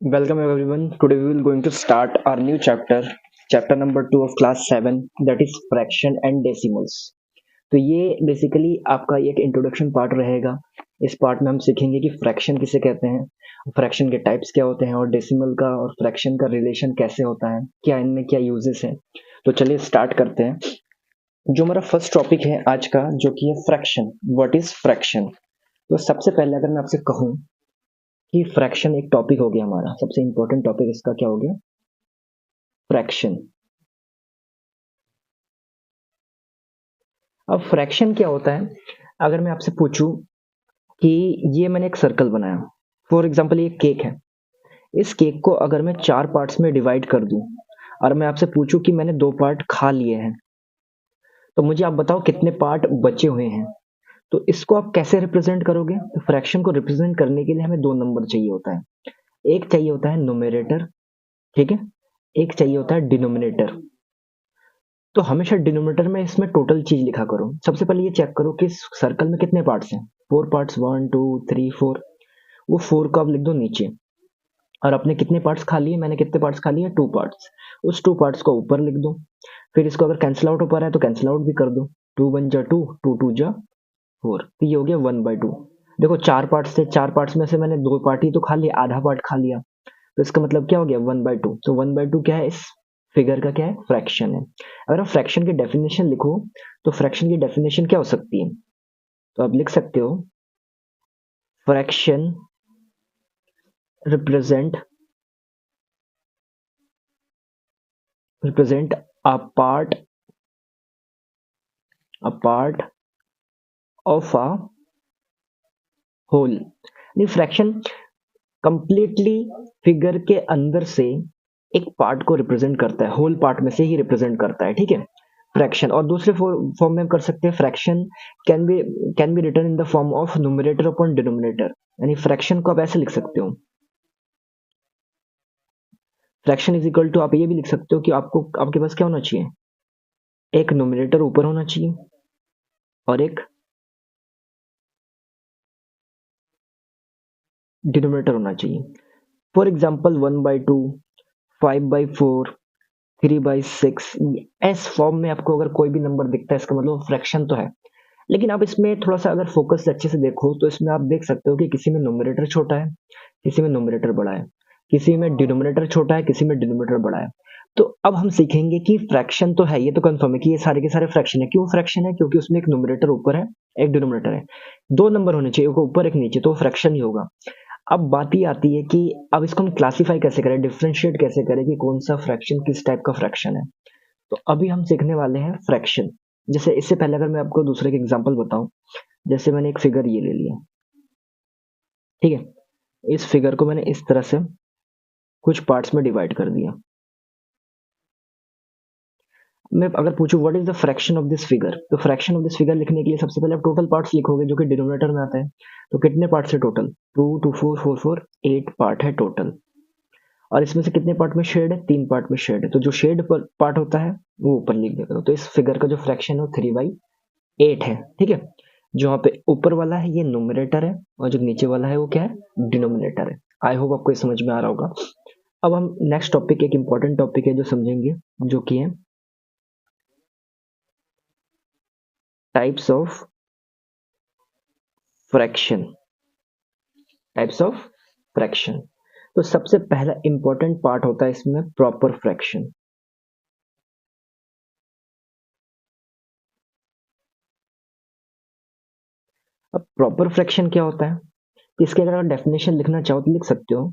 Welcome everyone. Today we will going to start our new chapter number 2 of class 7, that is fraction and decimals. तो ये basically आपका एक introduction part रहेगा. इस part में हम सीखेंगे कि फ्रैक्शन किसे कहते हैं, फ्रैक्शन के टाइप्स क्या होते हैं और डेसिमल का और फ्रैक्शन का रिलेशन कैसे होता है, क्या इनमें क्या यूजेस हैं. तो चलिए स्टार्ट करते हैं. जो हमारा फर्स्ट टॉपिक है आज का, जो कि है फ्रैक्शन. What is fraction? तो सबसे पहले अगर मैं आपसे कहूँ कि फ्रैक्शन एक टॉपिक हो गया, हमारा सबसे इंपॉर्टेंट टॉपिक इसका क्या हो गया? फ्रैक्शन. अब फ्रैक्शन क्या होता है? अगर मैं आपसे पूछूं कि ये मैंने एक सर्कल बनाया, फॉर एग्जांपल ये केक है. इस केक को अगर मैं 4 पार्ट्स में डिवाइड कर दूं और मैं आपसे पूछूं कि मैंने 2 पार्ट खा लिए हैं, तो मुझे आप बताओ कितने पार्ट बचे हुए हैं. तो इसको आप कैसे रिप्रेजेंट करोगे? तो फ्रैक्शन को रिप्रेजेंट करने के लिए हमें 2 नंबर चाहिए होता है. एक चाहिए होता है नोमिनेटर, ठीक है, एक चाहिए होता है डिनोमिनेटर. तो हमेशा डिनोमिनेटर में इसमें टोटल चीज लिखा करो. सबसे पहले ये चेक करो कि सर्कल में कितने पार्ट्स हैं. 4 पार्ट्स, 1 2 3 4. वो 4 को आप लिख दो नीचे. और आपने कितने पार्ट्स खा लिए? मैंने कितने पार्ट्स खा लिए? 2 पार्ट्स. उस 2 पार्ट्स को ऊपर लिख दो. फिर इसको अगर कैंसिल आउट हो पा रहा है तो कैंसिल आउट भी कर दो. 2 1 जा 2, 2 2 जा 4. तो ये हो गया 1/2. देखो 4 पार्ट्स थे, 4 पार्ट्स में से मैंने 2 पार्ट ही तो खा लिया, आधा पार्ट खा लिया. तो इसका मतलब क्या हो गया? 1/2. तो 1/2 क्या है? इस फिगर का क्या है? फ्रैक्शन है. अगर आप फ्रैक्शन की डेफिनेशन लिखो तो फ्रैक्शन की डेफिनेशन क्या हो सकती है? तो आप लिख सकते हो fraction represent represent a part of a whole. ये फ्रैक्शन कंप्लीटली फिगर के अंदर से एक पार्ट को रिप्रेजेंट करता है, होल पार्ट में से ही रिप्रेजेंट करता है, ठीक है. फ्रैक्शन और दूसरे फॉर्म में हम कर सकते हैं. Fraction can be can be written in the form of numerator upon denominator. यानी फ्रैक्शन को आप ऐसे लिख सकते हो. फ्रैक्शन इज इक्वल टू, आप ये भी लिख सकते हो कि आपके पास क्या होना चाहिए? एक न्यूमरेटर ऊपर होना चाहिए और एक डिनोमिनेटर होना चाहिए. For example 1/2, 5/4, 3/6. एस फॉर्म में आपको अगर कोई भी नंबर दिखता है, इसका मतलब फ्रैक्शन तो है. लेकिन आप इसमें थोड़ा सा अगर फोकस से अच्छे से देखो तो इसमें आप देख सकते हो कि किसी में नोमिनेटर छोटा है, किसी में नोमिनेटर बड़ा है, किसी में डिनोमिनेटर छोटा है, किसी में डिनोमिनेटर बड़ा है. तो अब हम सीखेंगे कि फ्रैक्शन तो है, ये तो कंफर्म है कि ये सारे के सारे फ्रैक्शन है. क्यों फ्रैक्शन है? क्योंकि उसमें एक नोमिनेटर ऊपर है, एक डिनोमिनेटर है. 2 नंबर होने चाहिए, एक ऊपर एक नीचे, तो फ्रैक्शन ही होगा. अब बात ये आती है कि अब इसको हम क्लासीफाई कैसे करें, डिफ्रेंशिएट कैसे करें कि कौन सा फ्रैक्शन किस टाइप का फ्रैक्शन है. तो अभी हम सीखने वाले हैं फ्रैक्शन. जैसे इससे पहले अगर मैं आपको दूसरे के एग्जांपल बताऊं, जैसे मैंने एक फिगर ये ले लिया, ठीक है. इस फिगर को मैंने इस तरह से कुछ पार्ट्स में डिवाइड कर दिया. मैं अगर पूछूं what is the fraction of this figure, तो फ्रैक्शन ऑफ दिस फिगर लिखने के लिए सबसे पहले आप टोटल पार्ट्स लिखोगे, जो कि डिनोमिनेटर में आता है. तो कितने पार्ट्स है टोटल? 2 2 4 4 4, 8 पार्ट है टोटल. और इसमें से कितने पार्ट में शेड है? 3 पार्ट में शेड है. तो जो शेड पार्ट होता है वो ऊपर लिख दिया करो. तो इस फिगर का जो फ्रैक्शन है वो 3/8 है, ठीक है. जो यहाँ पे ऊपर वाला है ये नोमिनेटर है और जो नीचे वाला है वो क्या है? डिनोमिनेटर है. आई होप आपको ये समझ में आ रहा होगा. अब हम नेक्स्ट टॉपिक, एक इंपॉर्टेंट टॉपिक है जो समझेंगे, जो कि है types of fraction. Types of fraction. तो सबसे पहला इंपॉर्टेंट पार्ट होता है इसमें प्रॉपर फ्रैक्शन. अब प्रॉपर फ्रैक्शन क्या होता है? इसके अगर आप डेफिनेशन लिखना चाहो तो लिख सकते हो.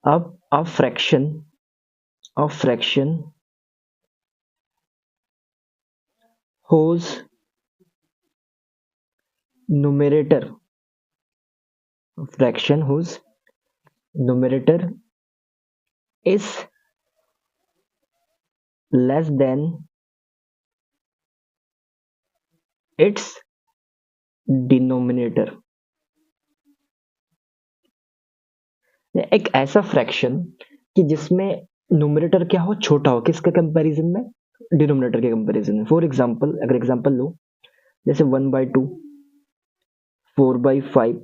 अब a fraction whose numerator fraction whose numerator is less than its denominator. एक ऐसा फ्रैक्शन कि जिसमें न्यूमरेटर क्या हो? छोटा हो. किसके कंपैरिजन में? डिनोमिनेटर के कंपैरिजन में. फॉर एग्जांपल अगर एग्जांपल लो, जैसे 1/2, 4/5,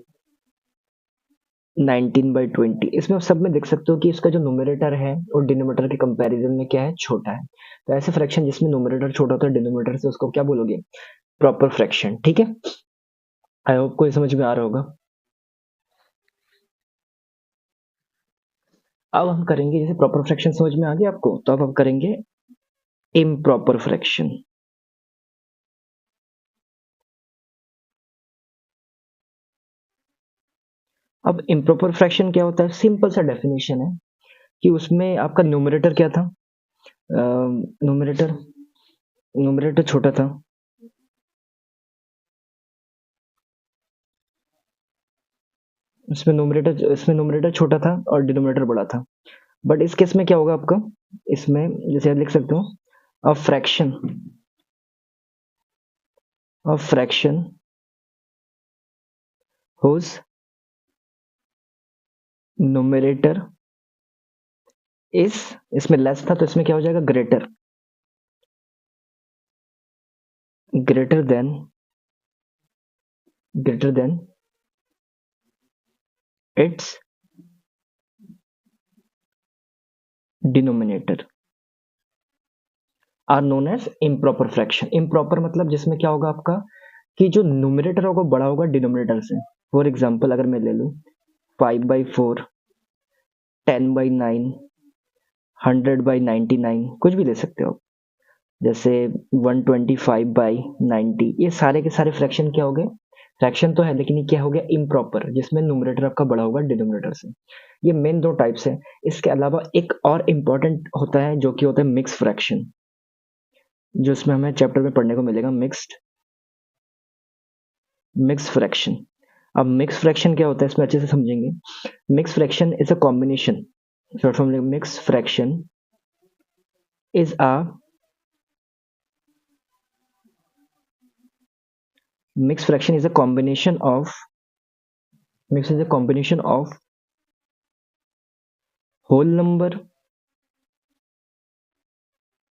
19/20। इसमें आप सब में देख सकते हो कि इसका जो न्यूमरेटर है और डिनोमिनेटर के कंपैरिजन में क्या है, छोटा है। तो ऐसे फ्रैक्शन जिसमें न्यूमरेटर छोटा होता है डिनोमिनेटर से, उसको क्या बोलोगे, प्रॉपर फ्रैक्शन। ठीक है, आई होप को ये समझ में आ रहा होगा। अब हम करेंगे, जैसे प्रॉपर फ्रैक्शन समझ में आ गया आपको, तो अब हम करेंगे इम्प्रॉपर फ्रैक्शन। अब इम्प्रॉपर फ्रैक्शन क्या होता है, सिंपल सा डेफिनेशन है कि उसमें आपका न्यूमरेटर क्या था, न्यूमरेटर न्यूमरेटर छोटा था, इसमें न्यूमरेटर छोटा था और डिनोमिनेटर बड़ा था। बट इस केस में क्या होगा आपका, इसमें जैसे आप लिख सकते हो, अ फ्रैक्शन whose न्यूमरेटर इस, इसमें लेस था तो इसमें क्या हो जाएगा, greater than its denominator are known as improper fraction. Improper मतलब जिसमें क्या होगा आपका, कि जो न्यूमरेटर होगा बड़ा होगा डिनोमिनेटर से। फॉर एग्जाम्पल अगर मैं ले लूँ 5/4, 10/9, 100/99, कुछ भी ले सकते हो आप। जैसे 125/90, ये सारे के सारे फ्रैक्शन क्या हो गए, फ्रैक्शन तो है लेकिन ये क्या हो गया, इम्प्रॉपर, जिसमें न्यूमरेटर आपका बड़ा होगा डिनोमिनेटर से। ये मेन दो टाइप्स है। इसके अलावा एक और इम्पॉर्टेंट होता है जो कि होता है मिक्स फ्रैक्शन, जो इसमें हमें चैप्टर में पढ़ने को मिलेगा, मिक्स फ्रैक्शन। अब मिक्स फ्रैक्शन क्या होता है इसमें अच्छे से समझेंगे। Mix fraction is a combination, short form mix fraction is a mixed fraction is a combination of mix is a combination of whole number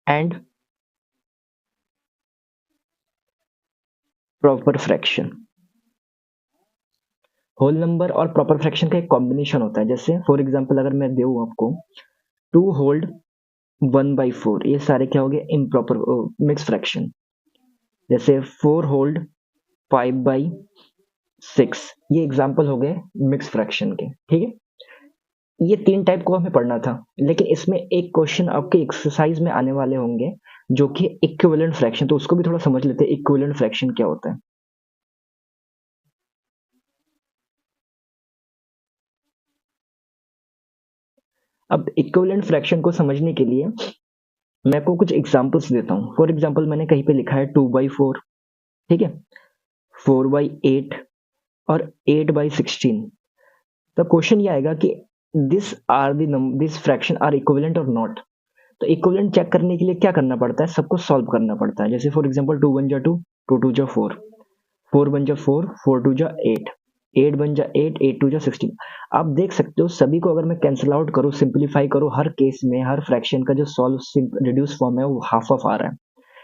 and proper fraction। Whole number और proper fraction का एक combination होता है। जैसे for example अगर मैं दूं आपको 2 होल्ड 1/4, ये सारे क्या हो गए, इम्प्रॉपर मिक्स फ्रैक्शन। जैसे 4 होल्ड 5/6, ये एग्जांपल हो गए मिक्स फ्रैक्शन के। ठीक है, ये 3 टाइप को हमें पढ़ना था, लेकिन इसमें एक क्वेश्चन आपके एक्सरसाइज में आने वाले होंगे जो कि इक्विवेलेंट फ्रैक्शन, तो उसको भी थोड़ा समझ लेते हैं, इक्विवेलेंट फ्रैक्शन क्या होता है। अब इक्विवेलेंट फ्रैक्शन को समझने के लिए मैं आपको कुछ एग्जांपल्स देता हूँ। फॉर एग्जांपल मैंने कहीं पे लिखा है 2/4, ठीक है, 4/8 और 8/16। तो क्वेश्चन ये आएगा कि दिस फ्रैक्शन आर इक्विवेलेंट और नॉट। तो इक्विवेलेंट चेक करने के लिए क्या करना पड़ता है, सबको सॉल्व करना पड़ता है। जैसे फॉर एग्जांपल 2 1 जा 2, 2 2 जा 4, 4 1 जा 4, 4 2 जा 8, 8 1 जा 8, 8 2 जा 16। आप देख सकते हो सभी को अगर मैं कैंसिल आउट करूँ, सिंप्लीफाई करूँ, हर केस में हर फ्रैक्शन का जो सॉल्व रिड्यूस फॉर्म है वो हाफ ऑफ आ रहा है।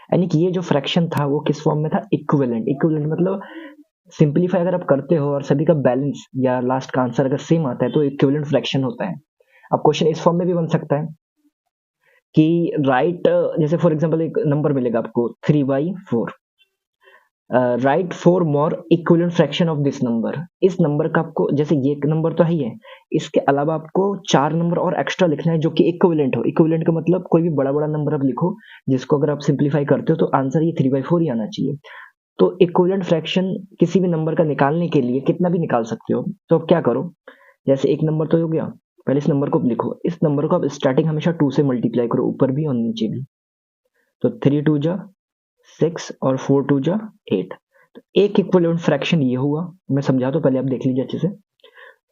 यानी कि ये जो फ्रैक्शन था वो किस फॉर्म में था, इक्विवेलेंट। इक्विवेलेंट मतलब सिंप्लीफाई अगर आप करते हो और सभी का बैलेंस या लास्ट का आंसर अगर सेम आता है तो इक्विवेलेंट फ्रैक्शन होता है। अब क्वेश्चन इस फॉर्म में भी बन सकता है कि राइट, जैसे फॉर एग्जांपल एक नंबर मिलेगा आपको 3/4, right 4 more equivalent fraction of this number. इस नंबर का आपको, जैसे ये नंबर तो है ही है, इसके अलावा आपको 4 नंबर और एक्स्ट्रा लिखना है जो कि इक्विवेलेंट हो। इक्विवेलेंट का मतलब कोई भी बड़ा बड़ा नंबर आप लिखो जिसको अगर आप सिंप्लीफाई करते हो तो आंसर ये 3/4 ही आना चाहिए। तो इक्विवेलेंट फ्रैक्शन किसी भी नंबर का निकालने के लिए कितना भी निकाल सकते हो। तो अब क्या करो, जैसे एक नंबर तो हो गया, पहले इस नंबर को लिखो, इस नंबर को आप स्टार्टिंग हमेशा 2 से मल्टीप्लाई करो, ऊपर भी और नीचे भी। तो 3 2 जा 6 और 4 2 जा 8। तो एक इक्विवेलेंट फ्रैक्शन ये हुआ, मैं समझा तो पहले आप देख लीजिए अच्छे से।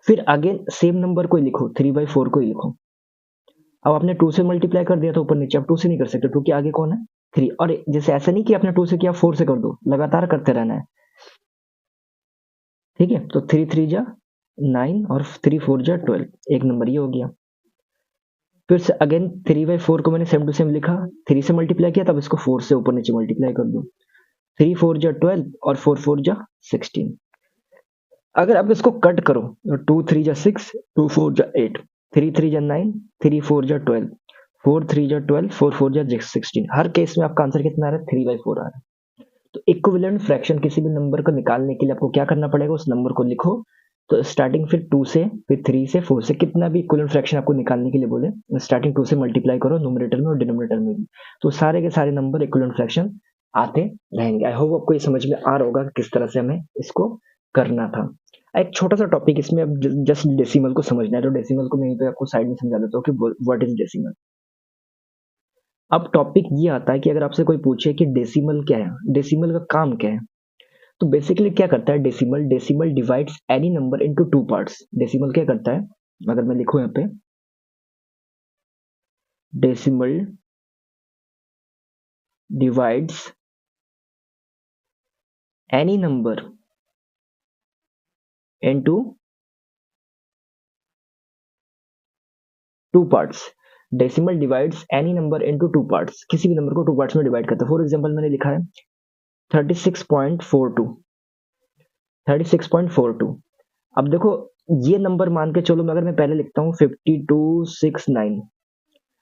फिर अगेन सेम नंबर को ही लिखो, 3/4 को ही लिखो। अब आपने 2 से मल्टीप्लाई कर दिया तो ऊपर नीचे, अब 2 से नहीं कर सकते क्योंकि आगे कौन है, 3। और जैसे ऐसा नहीं कि आपने 2 से किया 4 से कर दो, लगातार करते रहना है। ठीक है, तो 3 3 जा 9 और 3 4 जा 12, एक नंबर ये हो गया। फिर से अगेन 3/4 को मैंने सेम टू सेम लिखा, 3 से मल्टीप्लाई किया, तब इसको 4 से ऊपर नीचे मल्टीप्लाई कर दो, 3 4 जा 12 और 4 4 जा 16। अगर आप इसको कट करो तो 2 3 जा 6, 2 4 जा 8, 3 3 जा 9, 3 4 जा 12, 4 3 जा 12, 4 4 जा 16। हर केस में आपका आंसर कितना आ रहा है? 3/4 आ रहा है। तो इक्विवेलेंट फ्रैक्शन किसी भी नंबर को निकालने के लिए आपको क्या करना पड़ेगा? उस नंबर को लिखो। तो स्टार्टिंग फिर 2 से, फिर 3 से, 4 से, कितना भी इक्विवेलेंट फ्रैक्शन आपको निकालने के लिए बोले, स्टार्टिंग 2 से मल्टीप्लाई करो न्यूमरेटर में और डिनोमिनेटर में भी। तो सारे के सारे नंबर इक्विवेलेंट फ्रैक्शन आते रहेंगे। आई होप आपको ये समझ में आ रहा होगा कि किस तरह से हमें इसको करना था। एक छोटा सा टॉपिक इसमें, अब जस्ट डेसिमल को समझना है, तो डेसिमल को मैं यहीं पे आपको साइड में समझा देता हूँ कि व्हाट इज डेसिमल। अब टॉपिक ये आता है कि अगर आपसे कोई पूछे कि डेसिमल क्या है, डेसिमल का काम क्या है, तो बेसिकली क्या करता है decimal? Decimal divides any number into 2 parts. Decimal क्या करता है? अगर मैं लिखूं यहाँ पे, decimal divides any number into 2 parts. Decimal divides any number into 2 parts. किसी भी नंबर को 2 पार्ट्स में डिवाइड करता है। फॉर एग्जांपल मैंने लिखा है 36.42, 36.42। अब देखो, ये नंबर मान के चलो, अगर मैं पहले लिखता हूँ 5269,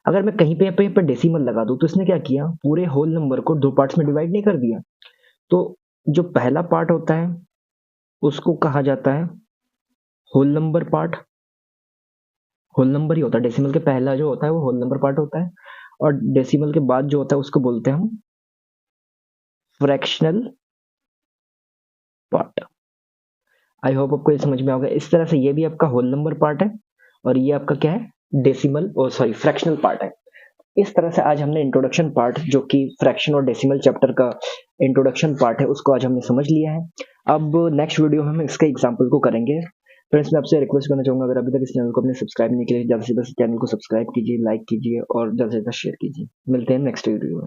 अगर मैं कहीं पे डेसिमल लगा दूं, तो इसने क्या किया? पूरे होल नंबर को 2 पार्ट्स में डिवाइड नहीं कर दिया। तो जो पहला पार्ट होता है उसको कहा जाता है whole number part. Whole number ही होता है, डेसिमल के पहला जो होता है वो होल नंबर पार्ट होता है, और डेसिमल के बाद जो होता है उसको बोलते हैं हम फ्रैक्शनल पार्ट। आई होप आपको ये समझ में आ गया। इस तरह से ये भी आपका होल नंबर पार्ट है, और ये आपका क्या है? डेसिमल, ओ सॉरी, फ्रैक्शनल पार्ट है। इस तरह से आज हमने इंट्रोडक्शन पार्ट, जो कि फ्रैक्शन और डेसिमल चैप्टर का इंट्रोडक्शन पार्ट है, उसको आज हमने समझ लिया है। अब नेक्स्ट वीडियो में हम इसके एग्जाम्पल को करेंगे। फ्रेंड्स, मैं आपसे रिक्वेस्ट करना चाहूंगा, अगर अभी तक इस चैनल को अपने सब्सक्राइब नहीं किया, ज्यादा से ज्यादा चैनल को सब्सक्राइब कीजिए, लाइक कीजिए और ज्यादा से ज्यादा शेयर कीजिए। मिलते हैं नेक्स्ट वीडियो में।